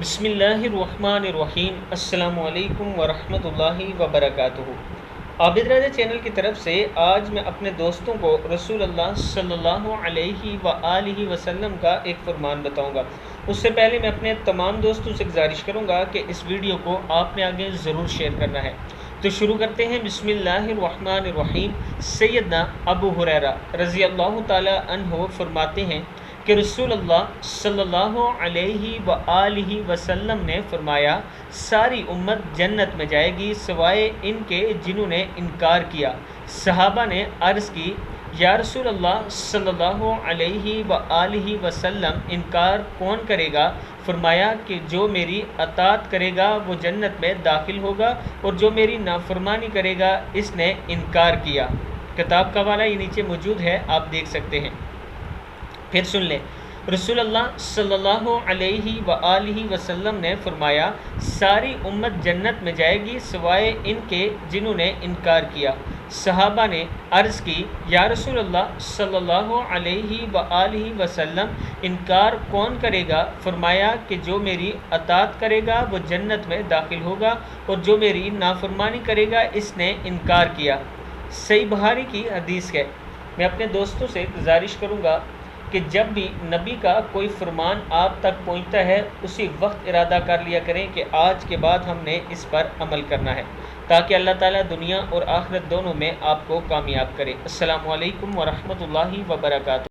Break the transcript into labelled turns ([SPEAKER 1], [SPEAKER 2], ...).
[SPEAKER 1] بسم اللہ الرحمن الرحیم۔ السلام علیکم ورحمۃ اللہ وبرکاتہ۔ عابد رضا چینل کی طرف سے آج میں اپنے دوستوں کو رسول اللہ صلی اللہ علیہ وآلہ وسلم کا ایک فرمان بتاؤں گا۔ اس سے پہلے میں اپنے تمام دوستوں سے گزارش کروں گا کہ اس ویڈیو کو آپ نے آگے ضرور شیئر کرنا ہے۔ تو شروع کرتے ہیں۔ بسم اللہ الرحمن الرحیم۔ سیدنا ابو ہریرہ رضی اللہ تعالی عنہ فرماتے ہیں کہ رسول اللہ صلی اللہ علیہ وآلہ وسلم نے فرمایا، ساری امت جنت میں جائے گی سوائے ان کے جنہوں نے انکار کیا۔ صحابہ نے عرض کی، یا رسول اللہ صلی اللہ علیہ وآلہ وسلم انکار کون کرے گا؟ فرمایا کہ جو میری اطاعت کرے گا وہ جنت میں داخل ہوگا، اور جو میری نافرمانی کرے گا اس نے انکار کیا۔ کتاب کا حوالہ یہ نیچے موجود ہے، آپ دیکھ سکتے ہیں۔ پھر سن لیں، رسول اللہ صلی اللہ علیہ وآلہ وسلم نے فرمایا، ساری امت جنت میں جائے گی سوائے ان کے جنہوں نے انکار کیا۔ صحابہ نے عرض کی، یا رسول اللہ صلی اللہ علیہ وآلہ وسلم انکار کون کرے گا؟ فرمایا کہ جو میری اطاعت کرے گا وہ جنت میں داخل ہوگا، اور جو میری نافرمانی کرے گا اس نے انکار کیا۔ صحیح بخاری کی حدیث ہے۔ میں اپنے دوستوں سے گزارش کروں گا کہ جب بھی نبی کا کوئی فرمان آپ تک پہنچتا ہے اسی وقت ارادہ کر لیا کریں کہ آج کے بعد ہم نے اس پر عمل کرنا ہے، تاکہ اللہ تعالیٰ دنیا اور آخرت دونوں میں آپ کو کامیاب کرے۔ السلام علیکم ورحمۃ اللہ وبرکاتہ۔